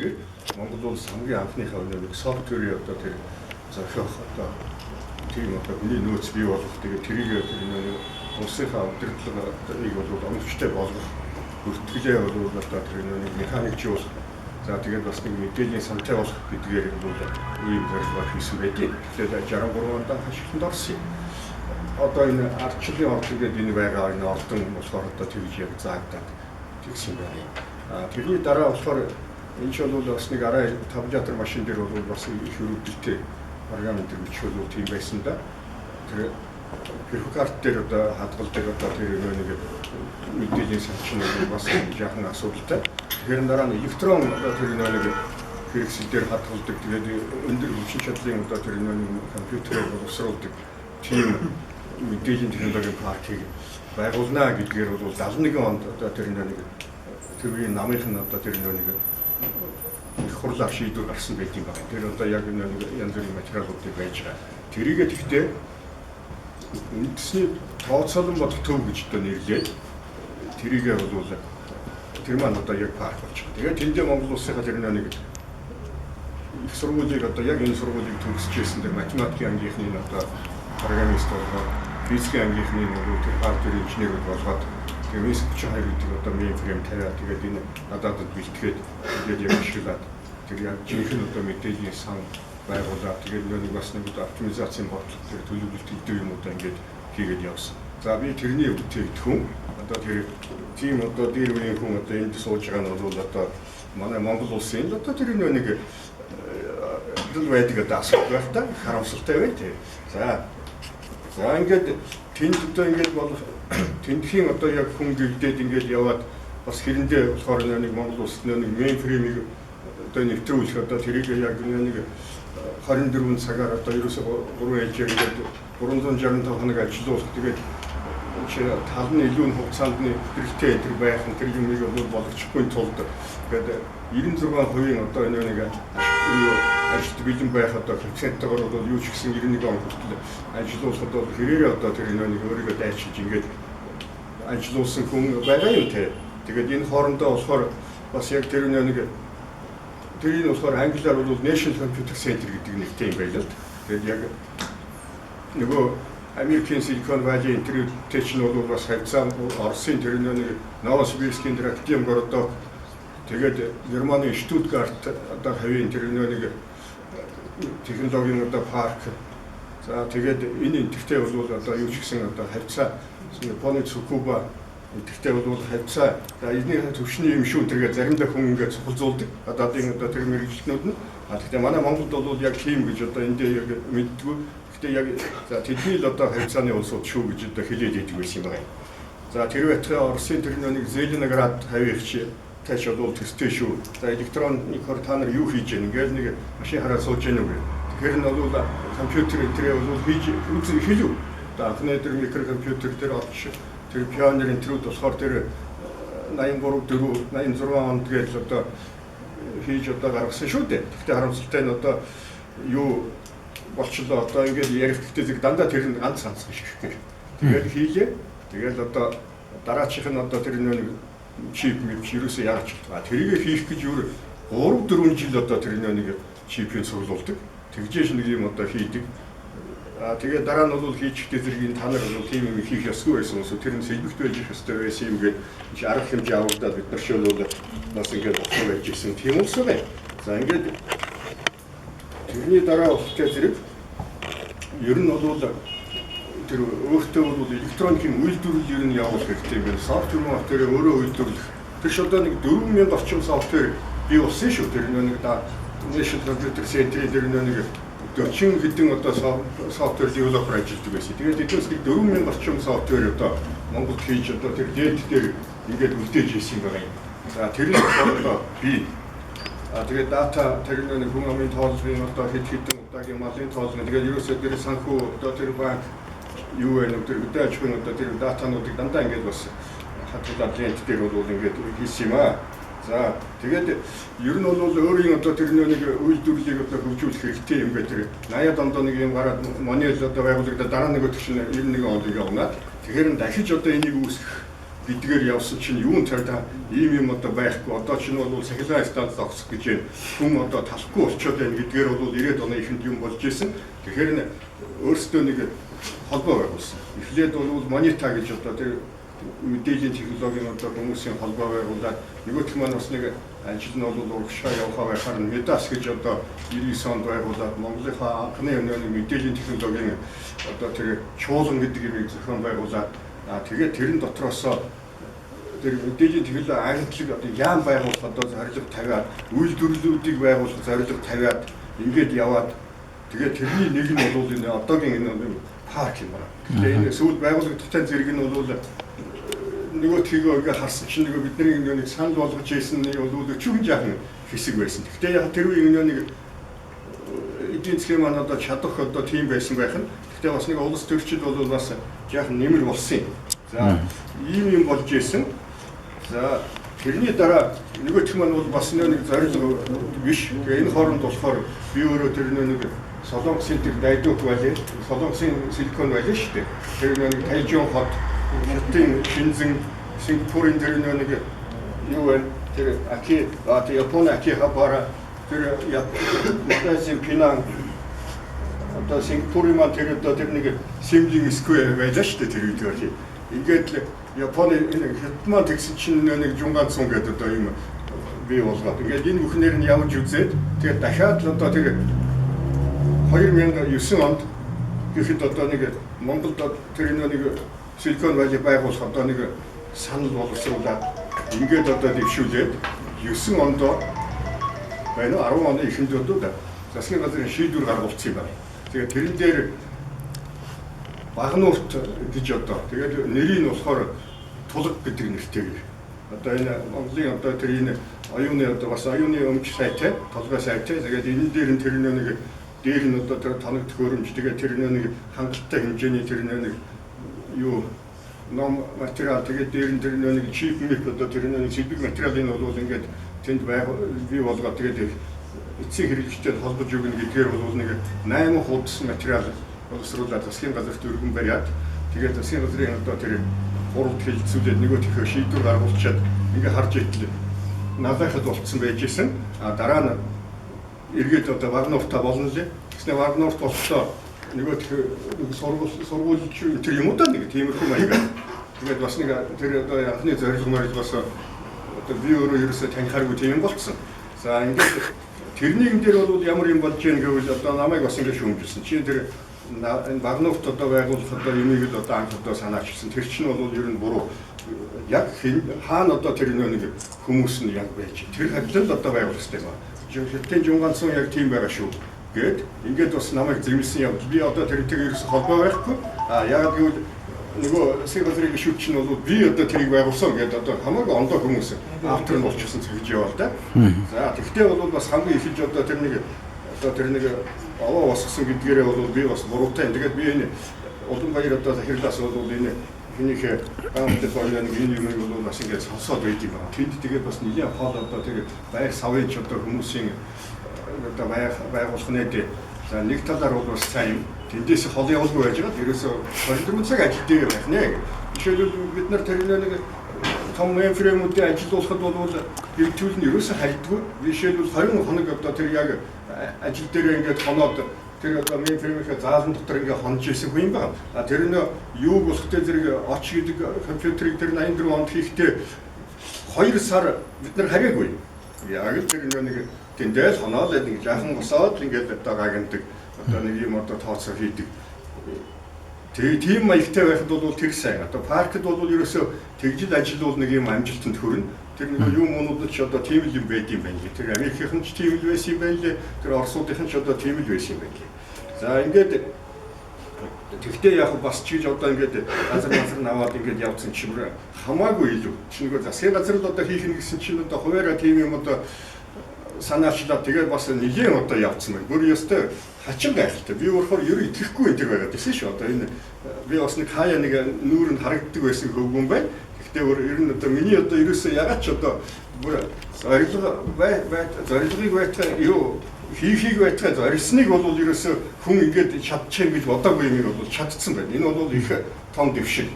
тэгээд Монгол улс хамгийн анхныхаа нэг софтверийг одоо тэр зохиох одоо тийм одоо хүний нөөц бий болгох тэгээд тэрийг тэр нэг улсынхаа удирдлагыг бол оновчтой болгох бүртгэлээ бол одоо тэр нэг механикчуулах за тэгээд бас нэг мэдээллийн сантай болох гэдгээр бол ийм зорилгоор хийсэн байдаг. Тэгээд 63 онд хашигтанд орсон. Одоо энэ ардчлалын орд гэдэг энэ байгаа энэ ордон болохоор одоо тэгж яг заагдаад тэгсэн байна. Тэрний дараа болохоор энэ ч бол бас нэг арай 5 литр машин дээр бол бас их өрөвдөлттэй парламент төрөлч бол тийм байсан да. Тэр перфокарт дээр одоо хадгалдаг одоо тэр нэг мэдээллийн санчин бас жаахан асуудалтай. Тэгэхээр дараа нь электрон одоо тэр нэг хэрэгсэл дээр хадгалдаг тэгээд өндөр хүчин чадлын одоо тэр нэг компьютерээр боловсруулдаг тийм мэдээллийн технологийн паркийг байгуулнаа гэдгээр бол 71 онд одоо тэр нэг тэрний намынх нь одоо тэр нэг их хурлаар шийдвэр гарсан байдаг юм байна. Тэр одоо яг нэг янз бүрийн материалуудыг байж байгаа. Тэрийгээ тэгтээ үндэсний тооцоолон бодох төв гэж одоо нэрлээд тэрийгээ бол тэр маань одоо яг парк болж байгаа. Тэгээд тэндээ Монгол улсынхаа тэр нэг их сургуулийг одоо яг энэ сургуулийг төгсөжсэн тэр математикийн ангийнхны одоо программист болоод физикийн ангийнхны нэг тэр хардвер инженерүүд болгоод тэгээд ES32 гэдэг одоо мейнфрейм тавиад тэгээд энэ нададад бэлтгээд тэгээд яг ашиглаад тэр яг жинхэнэ одоо мэдээллийн сан байгуулаад тэгээд нэг бас нэг оптимизацийн бодлого тэр төлөвлөлт хэдэн юмудаа ингээд хийгээд явсан. За би тэрний өвдөлтөөн одоо тэр тийм одоо дээр үеийн хүн одоо энд сууж байгаа нь бол одоо манай Монгол улсын одоо тэр нэг дэл байдаг одоо асуудал байх та харамсалтай бай тээ. За ингээд тэнд одоо ингээд бол тэндхийн одоо яг хүн гэлдээд ингээд яваад бас хэрэндээ болохоор нэг Монгол улсад нэг мейнфреймийг одоо нэвтрүүлэх одоо тэрийг яг нэг 24 цагаар одоо ерөөсөө 3 ээлжээр ингээд 365 хоног ажиллуулах тэгээд тал нь илүү хугацаанд нэвтрэлтэй тэр байх нь тэр юмыг бол болгочихгүй тулд тэгээд 96% одоо энэ нэг ажилт бэлэн байх одоо коэффициенттайгаар бол юу ч гэсэн 91 он хүртэл ажиллуулахад бол хэрээрээ одоо тэр нэг өөрийгөө дайчилж ингээд ажиллуулсан хүн байгаа юм те. Тэгээд энэ хоорондоо болохоор бас яг тэр нэг тэрийг болохоор англиар бол National Computer Center гэдэг нэртэй юм байлаа. Тэгээд яг нөгөө Америкийн Silicon Valley интернеттэй ч нь бол бас хавцаа Оросын тэр нэг Новосибирскийн тэр актив городоо тэгээд Германы Штутгарт одоо хавийн тэр нэг технологийн одоо парк. За тэгээд энэ интертэй бол одоо юу ч гэсэн одоо хавцаа Японы Цукуба интертэй бол хавцаа. За эзний төвшний юм шүү тэргээ заримдаа хүн ингээд цохолзуулдаг. Одоо тэр мэрэгчлэнүүд нь. Гэхдээ манай Монголд бол яг тийм гэж одоо эндээ яг мэддэггүй. Гэхдээ яг за тэдний л одоо хавцааны улсууд шүү гэж одоо хэлээд идэг байсан юм байна. За тэр байтугай Оросын тэр нэг Зеленоград хавьяач тааш бол төстэй шүү. За электронникоор та нар юу хийж яах ингээд нэг машин хараа сууж яах вэ? Тэгэхээр нь бол компьютер энтрээ бол хийж үзэн хэлв. За анхны тэр микрокомпьютер дээр орч тэр пионер энтрүүд болохоор тэр 83 4 86 онд гэж одоо хийж одоо гаргасан шүү дээ. Гэхдээ харамсалтай нь одоо юу болчлоо одоо ингээд ярих гэхдээ зэрэг дандаа тэр нь ганц биш гэх. Тэгээд хийлээ. Тэгээд одоо дараачих нь одоо тэр нэг чип ерөөсөө яач байгаа. Тэрийг хийх гэж өөр 3 4 жил одоо тэр нэг чипийг цуглуулдаг. Тэгжээш нэг юм одоо хийдэг. Тэгээд дараа нь бол хийчихтэй зэрэг энэ та нар бол тийм юм хийх ёсгүй байсан ус тэр нь сэлбэгт байж их ёстой байсан юм гээд арга хэмжээ авагдаад бид нар шилбэл бас ингээд болох байж ирсэн тийм ус байна. За ингээд тэрний дараа болохтэй зэрэг ер нь бол тэр өөртөө бол электроникийн үйлдвэрлэл ер нь явуулах хэрэгтэй юм байна. Софтвер материал өөрөө үйлдвэрлэх. Тэр ч одоо нэг 4000 орчим софтвер бий болсон шүү. Тэр нэг National Computer Center дээр нэг 40 хэдэн одоо софтвер девелопер ажилладаг байсан. Тэгээд эдгээс 4000 орчим софтвер одоо Монголд хийж одоо тэр дээд дээр ингээд үлдээж ирсэн байгаа юм. За тэр нь одоо би тэгээд дата тэр нэг хүн амын тооллогын одоо хэд хэдэн удаагийн малын тооллого тэгээд ерөөсөө тэр санхүү одоо тэр банк юу вэ тэр үдэ аж ахуйн одоо тэр датануудыг дандаа ингээд бас хатгалаад лент дээр бол ингээд хийсэн юм аа. За тэгээд ер нь бол өөрийн одоо тэр нэг үйлдвэрлэлийг одоо хөгжүүлэх хэрэгтэй юм гэдэг тэр 80-аад онд нэг юм гараад Монел одоо байгуулагдаад дараа нэг өдөр чинь 91 онд явнаад тэгэхээр дахиж одоо энийг үүсгэх бидгээр явсан чинь юун цаадаа ийм юм одоо байхгүй. Одоо чинь бол сахилгаан станц зогсох гэж юм. Хүн одоо талахгүй болчиход байна гэдгээр бол 90-ад оны ихэнд юм болж исэн. Тэгэхээр өөрсдөө нэг холбоо байгуулсан. Эхлээд бол Монита гэж одоо тэр мэдээллийн технологийн одоо хүмүүсийн холбоо байгуулад нөгөөх маань бас нэг ажил нь бол урагшаа явахаа байхаар Медас гэж одоо 99 онд байгуулад Монголынхаа анхны өнөөний мэдээллийн технологийн одоо тэр чуулган гэдэг юм зохион байгуулад тэгээд тэрэн дотроос тэр мэдээллийн технологи агентлаг одоо яам байгуулах одоо зорилго тавиад үйлдвэрлэлүүдийг байгуулах зорилго тавиад ингээд яваад тэгээд тэрний нэг нь бол энэ одоогийн энэ парк юм байна. Тэгээд энэ сүүл байгуулагдсан зэрэг нь бол нөгөө тгийгөө харсан чинь нөгөө бидний нэг санал болгож ийсэн нь бол өчүүхэн жаахан хэсэг байсан. Гэхдээ яг тэр үеийн нэг эдийн засгийн маань одоо чадах одоо тийм байсан байх нь. Гэхдээ бас нэг улс төрчид бол бас жаахан нэмэр болсон юм. За ийм юм болж ийсэн. За тэрний дараа нөгөөх маань бол бас нэг зорилго биш. Тэгээ энэ хооронд болохоор би өөрөө тэр нэг Солонгосын тэр Дайдук байлээ. Солонгосын Силикон байлээ шүү дээ. Тэр нэг Тайжон хот Хятадын Шинзэн, Сингапурын тэр нэг юу вэ? Тэр Японы Акихабара, тэр Малайзийн Пинанг, одоо Сингапурын маань тэр нэг Симжин Сквер байлаа шүү дээ тэр үед. Ингээд Японы энэ Хятад маань тэгсэн чинь нэг Жунганцун гэдэг одоо юм бий болгоод. Ингээд энэ бүхнээр нь явж үзээд тэгээд дахиад л одоо тэр 2009 онд гэхэд одоо нэг Монголд тэр нэг Силикон Валли байгуулах одоо нэг санал боловсруулаад ингээд одоо дэвшүүлээд 9 онд байна 10 оны эхэнд одоо засгийн газрын шийдвэр гаргуулсан юм байна. Тэгээд тэрэн дээр Багнуурт гэж одоо тэгээд нэрийг нь болохоор Тулг гэдэг нэртэй. Одоо энэ Монголын одоо тэр энэ оюуны одоо бас оюуны өмч сайтай, толгой сайтай. Тэгээд энэ дээр нь тэр нэг дээр нь одоо тэр тоног төхөөрөмж тэгээд тэр нэг хангалттай хэмжээний тэр нэг юу ном материал тэгээд дээр нь тэр нэг чип мэт одоо тэр нэг сэлбэг материалын бол ингээд тэнд бий болгоод тэгээд эцсийн хэрэглэгчтэй холбож өгнө гэдгээр бол нэг 8 хуудас материал боловсруулаад засгийн газарт өргөн бариад тэгээд засгийн газрын одоо тэр хуралд хэлцүүлээд нөгөө төхөө шийдвэр гаргуулчаад ингээд харж итлээ надад болцсон байж исэн дараа нь эргээд одоо Вагнууртаа болно лээ гэснээр Вагнуурт болцоо нөгөө сургуульч тэр юм уу да нэг тиймэрхүү маягаар тэгээд бас нэг тэр одоо анхны зорилго мөрөл бас одоо би өөрөө ерөөсөө танихааргүй тийм болцсон. За ингээд тэрнийгэн дээр бол ямар юм болж гэн гэвэл одоо намайг бас ингээд шүүмжилсэн. Чи тэр энэ Багнуурт одоо байгуулах одоо юмыг л одоо анх одоо санаачилсан. Тэр чинь бол ер нь буруу. Яг хаана одоо тэр нэг хүмүүс нь яг байж тэр хадлал одоо байгуулах хэрэгтэй байна. Хятадын Жунганцун яг тийм байгаа шүү. Гэт ингээд бас намайг зэмлсэн явд. Би одоо тэрнтэйгээ ерөөсө холбоо байхгүй. Яг гэвэл нөгөө засгийн газрын гишүүч нь бол би одоо тэрийг байгуулсан гэдэг одоо хамаагүй ондоо хүмүүс автор нь болчихсон гэж яваа л да. За тэгтээ бол бас хамгийн ихэж одоо тэр нэг овоо босгосон гэдгээрээ бол би бас буруутай. Тэгээд би энэ Улаанбаяр одоо захирлаас бол энэ хинийхээ гаамт болгоно энэ юм бол бас ингээд сонсоод байд юм байна. Тэнд тэгээд бас нэлийн хоол одоо тэр байр савж одоо хүмүүсийн одоо байгуулах нэ. За нэг талаар бол бас сайн юм. Тэндээс хол явуулгүй байж байгаа. Ерөөсө 24 цаг ажил дээр байх нэ. Жишээлбэл бид нар тэр нэг том мейнфреймүүдийн ажиллуулахад бол хэрэгжүүл нь ерөөсө хальдгүй. Жишээлбэл 20 хоног одоо тэр яг ажил дээр ингээд хоноод тэр одоо мейнфреймийнхээ заалан дотор ингээд хонж исэн хүн юм байна. Тэр нь юу болохтэй зэрэг оч гэдэг компьютерийг тэр 84 онд хийхдээ 2 сар бид нар хараагүй. Яг л тэр нэг тэндээс хоноод нэг жаахан босоод ингээд одоо гагнадаг. Одоо нэг юм одоо тооцоо хийдэг. Тийм маягтай байхад бол тэр сайн. Одоо паркд бол ерөөсөө тэгжил ажил бол нэг юм амжилтанд хүрнэ. Тэр нэг юм мөнүүдэд ч одоо тийм л юм байд юм байна. Тэр Америкийнхэн ч тийм л байсан юм байна. Тэр Оросуудынхан ч одоо тийм л байсан юм байна. За ингээд тэгтээ яг бас чиж одоо ингээд газар наваад ингээд явцсан чинь хамаагүй илүү. Чинь нөгөө засгийн газар л одоо хийх нь гэсэн чинь одоо хуваараа тийм юм одоо санаачлаа тэгээд бас нэгэн одоо явцсан байна. Бүр ёстой хачин гайхалтай. Би болохоор ер нь итгэхгүй энэ байгаад байсан шүү. Одоо энэ би бас нэг хаяа нэг нүүр нь харагддаг байсан хөвгөн байна. Гэхдээ ер нь одоо миний одоо ерөөсөө ягаад ч одоо бүр зорилгыг байтгаа юу хийхийг байтгаа зорилсныг бол ерөөсөө хүн ингээд чадчих юм гэж бодоогүй юм бол чадцсан байна. Энэ бол их том дэвшил.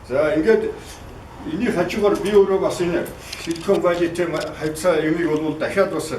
За ингээд энийг хажуугаар би өөрөө бас энэ Silicon Valley-тэй хавцаа юмыг бол дахиад бас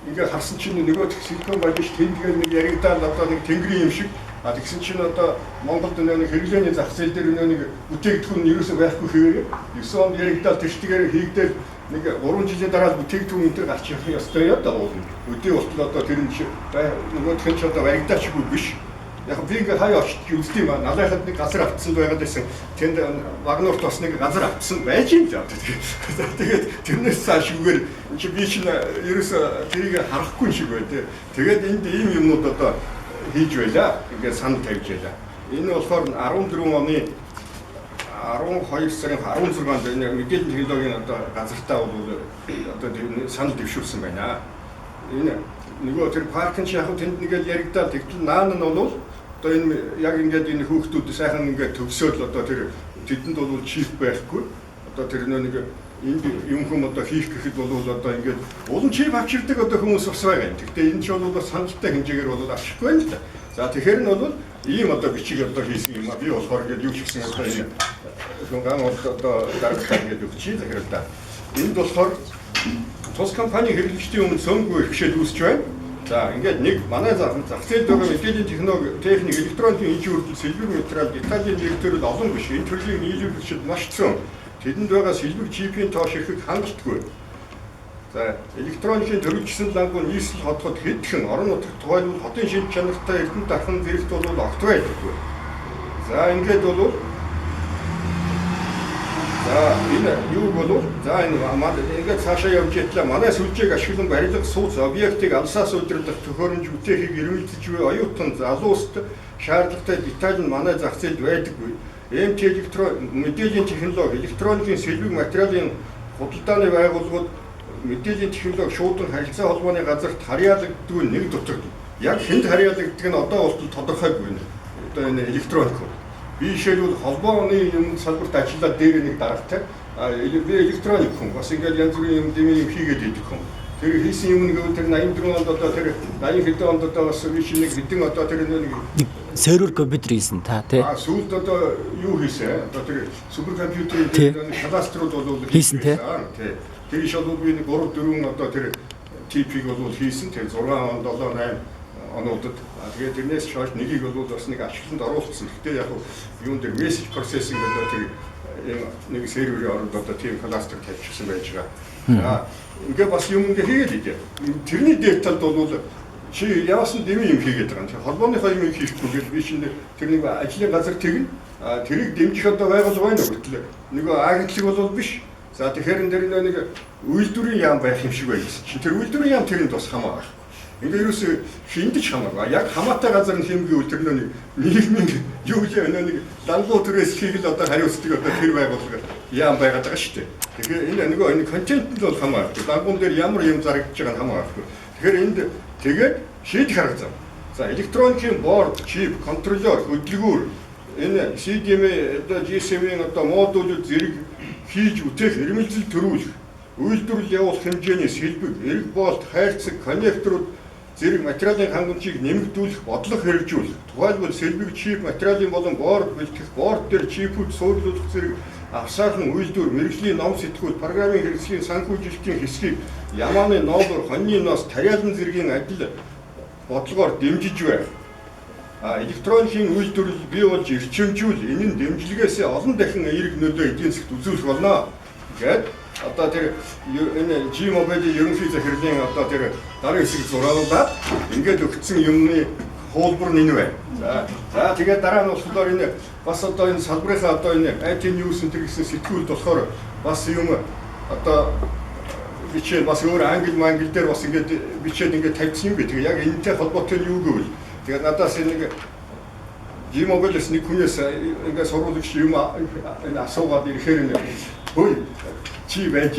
ингээ харсан чинь нөгөө Silicon Valley тэндгээр нэг яригдаад одоо нэг тэнгэрийн юм шиг тэгсэн чинь одоо Монголд нэг хэрэглээний зах зээл дээр нэг бүтээгдэхүүн ерөөсөө байхгүй хэвээр 9 онд яригдаад тэрчдгээр хийгдэл нэг 3 жилийн дараа бүтээгдэхүүн энэ төр гарч ирэх ёстой яа даа өдөө болтол одоо тэр нөгөө тхэн ч одоо баригдаачгүй биш. Яг би ингээ хаяа очиж үзтий маа налайхад нэг газар автсан байгаад байсан. Тэнд Вагнуурт бас нэг газар автсан байж юм жаа. Тэгээд тэрнээс цаашгүйгээр чи би чинь ерөөсө тэрийг харахгүй шиг бай тээ. Тэгээд энд ийм юмнууд одоо хийж байлаа. Ингээ санд тавьж байлаа. Энэ болохоор 14 оны 12 сарын 16-нд энэ мэдээллийн технологийн одоо газартаа бол одоо санал дэвшүүлсэн байна. Энэ нөгөө тэр паркын яг тэнд нэгээл яригдаад тэгтэл наан нь бол одоо энэ яг ингээд энэ хүүхдүүд сайхан ингээд төгсөөл одоо тэр тэдэнд бол чип байхгүй. Одоо тэр нэг энд юм хүм одоо хийх гэхэд бол одоо ингээд улан чип авчирдаг одоо хүмүүс бас байгаа юм. Гэхдээ энэ ч бол саналтай хэмжээгээр бол авчихгүй юм л да. За тэгэхээр нь бол ийм одоо бичиг одоо хийсэн юм а би болохоор ингээд юу ч гэсэн одоо энэ ган одоо дарагтаа ингээд өгчий захирал да. Энд болохоор тус компани хэрэглэгчдийн өмнө цөмгүй ихшээл үүсэж байна. За ингээд нэг манай зах зээлд байгаа мэдээллийн технологи, техник, электроникийн инженер хүртэл сэлбэг материал, деталийн директорүүд олон биш. Энэ төрлийн нийлүүлэгчид маш цөм. Тэдэнд байгаа сэлбэг чипийн тоош ирэхэд хангалтгүй. За электроникийн төрөлжсөн лангуун нийслэл хотход хэдхэн орон нутагт тухайлбал хотын шинж чанартай эрдэнэ дархан зэрэгт бол огт байдаггүй. За ингээд бол за энэ юу болов? За энэ ингээд цаашаа явж итлээ. Манай сүлжээг ашиглан барилга сууц объектыг алсаас удирдах төхөөрөмж бүтэехийг эрмэлзэж буй оюутан залууст шаардлагатай деталь нь манай зах зээлд байдаггүй. МТ мэдээллийн технологи, электроникийн сэлбэг материалын худалдааны байгууллагууд мэдээллийн технологи шуудан харилцаа холбооны газарт харьяалагддгүй нэг дутагдав. Яг хэнд харьяалагддаг нь одоо болтол тодорхойгүй нэ. Одоо энэ электроник. Би жишээлбэл холбооны юм салбарт ажиллаад дээр нэг дарагтай би электроник хүн бас ингээд янз бүрийн юм дэмий юм хийгээд идэх хүн. Тэр хийсэн юм нэг тэр 84 онд одоо тэр 80 хэдэн онд одоо бас би чинь нэг хэдэн одоо тэр нэг сервер компьютер хийсэн та тий. Сүүлд одоо юу хийсэн? Одоо тэр супер компьютерийн тэр кластерууд бол хийсэн тий. Тэр иш бол би нэг 3 4 одоо тэр типийг бол хийсэн. Тэр 6 он 7 8 онуудад тэгээд тэрнээс хойш нэгийг бол бас нэг ашигланд оруулсан. Гэхдээ яг юун дээр мессеж процессинг одоо тэр нэг серверийн оронд одоо тийм кластер тавьчихсан байж байгаа. За ингээ бас юм ингээ хийгээд идэ. Тэрний детальд бол чи явсан дэмий юм хийгээд байгаа юм. Холбооныхоо юм хийхгүй гэж би чинь тэр нэг ажлын газар тэгнэ. Тэрийг дэмжих одоо байгуулга байна уу гэтэл нөгөө агентлаг бол биш. За тэгэхээр энэ дэр нэг үйлдвэрийн яам байх юм шиг байсан. Тэр үйлдвэрийн яам тэрэнд бас хамаа байна. Ингээ ерөөсөө хиндэж хамаагүй. Яг хамаатай газар нь хэмгийн тэр нэг нийгмийн юу гэж нэг лангуу төрөөс хийгэл одоо хариуцдаг одоо тэр байгууллага яам байгаад байгаа шүү дээ. Тэгэхээр энэ нөгөө энэ контент нь бол хамаагүй. Лангуун дээр ямар юм зарагдаж байгаа нь хамаагүй. Тэгэхээр энд тэгээд шийдэх арга зам. За электроникийн борд, чип, контроллер, хөдөлгүүр энэ CDMA одоо GSM-ийн одоо модулууд зэрэг хийж үтэх эрмэлзэл төрүүлэх, үйлдвэрлэл явуулах хэмжээний сэлбэг, эрг болт, хайрцаг, коннекторууд зэрэг материалын хангамжийг нэмэгдүүлэх, бодлого хэрэгжүүлэх. Тухайлбал сэлбэг чип материалын болон борд бэлтгэх, борд дээр чипүүд суурлуулах зэрэг авсаархан үйлдвэр, мэрэгжлийн ном сэтгүүл, программын хэрэгслийн санхүүжилтийн хэсгийг ямааны ноолор, хоньны ноос, тариалан зэргийн адил бодлогоор дэмжиж байна. Электроникийн үйлдвэрлэл бий болж эрчимжүүл энэ нь дэмжлэгээс олон дахин эерэг нөлөө эдийн засгт үзүүлэх болно гэд одоо тэр энэ G-Mobile-ийн ерөнхий захирлын одоо тэр дараагийн хэсэг зураагаад ингээд өгсөн юмны хуулбар нь энэ байна. За тэгээд дараа нь болохоор энэ бас одоо энэ салбарынхаа одоо энэ IT News энэ гэсэн сэтгүүлд болохоор бас юм одоо бичээ бас өөр англи дээр бас ингээд бичээд ингээд тавьсан юм бэ. Тэгээ яг энэтэй холбоотой юу гэвэл тэгээд надаас нэг G-Mobile-с нэг хүнээс ингээд сурвалжлагч юм энэ асуугаад ирэхээр хөөе чи байж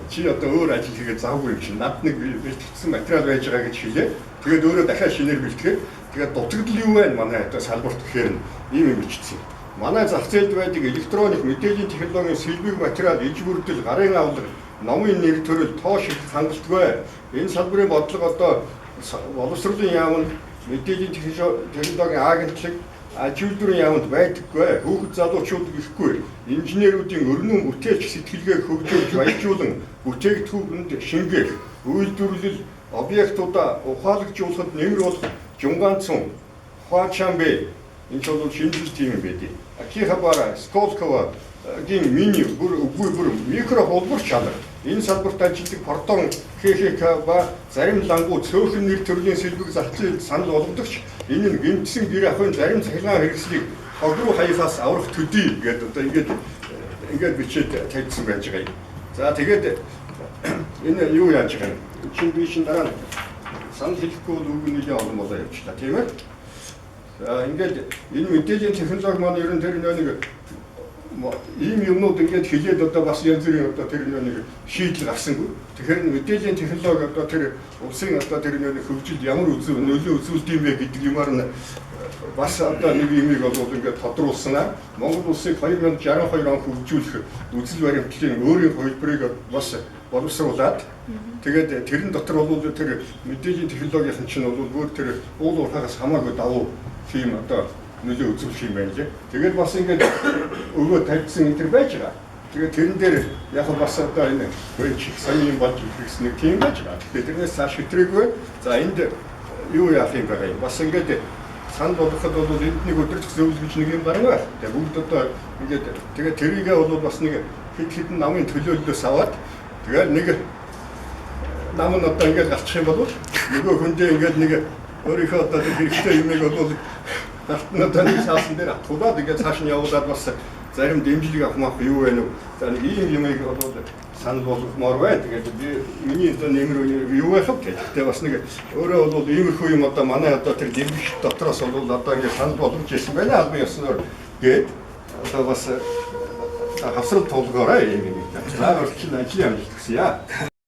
чи одоо өөр ажил хийгээд завгүй юм чинь над нэг бэлтгэсэн материал байж байгаа гэж хэлээ. Тэгээд өөрөө дахиад шинээр бэлтгэхэд тэгээд дутагдал юу байна манай одоо салбарт гэхээр ийм юм бичсэн. Манай зах зээлд байдаг электроник мэдээллийн технологийн сэлбэг материал, иж бүрдэл, гарын авлага, номын нэр төрөл тоош их хангалтгүй. Энэ салбарын бодлого одоо боловсролын яам нь мэдээллийн технологийн агентлаг Ажилтны яамд байдаггүй. Хүүхэд залуучууд гэхгүй. Инженеруудын өрнөн бүтээлч сэтгэлгээ хөгжүүлж баяжуулан бүтээгдэхүүнд шингээх, үйлдвэрлэл объектуудаа ухаалагдуулахад нэмэр болох Жунганцун, Хуачанбэ энэ ч бол шинжилгээ тийм юм байдیں۔ Акихабара, Сколково гийн миний бүр микро холбор чанар. Энэ салбарт ажилладаг Портон ХХК ба зарим лангуу цөөхөн нэр төрлийн сэлбэг зарцуулалт санал болгодогч энэ нь гэмтсэн гэр ахын зарим цахилгаан хэрэгслийг хог руу хаяхаас аврах төдий гэдэг одоо ингээд бичээд тавьсан байж байгаа юм. За тэгээд энэ юу яаж байгаа юм? Чин бишин дараа санал хэлэхгүй бол үг нэлээд олон болоо явчихлаа тийм ээ. За ингээд энэ мэдээллийн технологи маань ер нь тэр нэг ийм юмнууд ингээд хэлээд одоо бас янз бүрийн одоо тэр нэг шийдэл гарсангүй. Тэгэхээр мэдээллийн технологи одоо тэр улсын одоо тэр нэг хөгжилд ямар нөлөө үзүүлдэг юм бэ гэдэг юмар нь бас одоо нэг юмыг бол ингээд тодруулснаа Монгол улсыг 2062 он хөгжүүлэх үзэл баримтлалын өөрийн хувилбарыг бас боловсруулад тэгээд тэрэн дотор бол тэр мэдээллийн технологийн чинь бол бүр тэр уул уурхаас хамаагүй давуу тийм одоо нөлөө үзүүлэх юм байна лээ. Тэгээд бас ингээд өгөө тавьсан энэ төр байж байгаа. Тэгээд тэрэн дээр яг бас одоо энэ хөрч сайн юм болж ирсэн нэг тийм байж байгаа. Тэгээд тэрнээс цааш хэтрээгүй. За энд юу яах юм бэ? Бас ингээд санд болгоход бол энд нэг өдөр зөвлөж нэг юм гарна байна. Тэгээд бүгд одоо ингээд тэгээд тэрийгээ бол бас нэг хэд намын төлөөллөөс аваад тэгээд нэг нам нь одоо ингээд гарчих юм бол нөгөө хүндээ ингээд нэг өөрийнхөө одоо хэрэгтэй юмыг бол Натаны саасан дээр тулаад ингээд цааш нь явуулаад бас зарим дэмжлэг авах юу вэ нү? За нэг ийм юмыг бол санал болгохмоор бай. Тэгээд би миний одоо нэмэр юу байх вэ гэдэг. Бас нэг өөрөө бол иймэрхүү юм одоо манай одоо тэр дэмжлэг дотроос бол одоо ингээд санал болгож ирсэн байна. Албан ёсноор гээд одоо бас хавсрал тулгаараа юм. За өрчин ажил явуулж гисэн яа.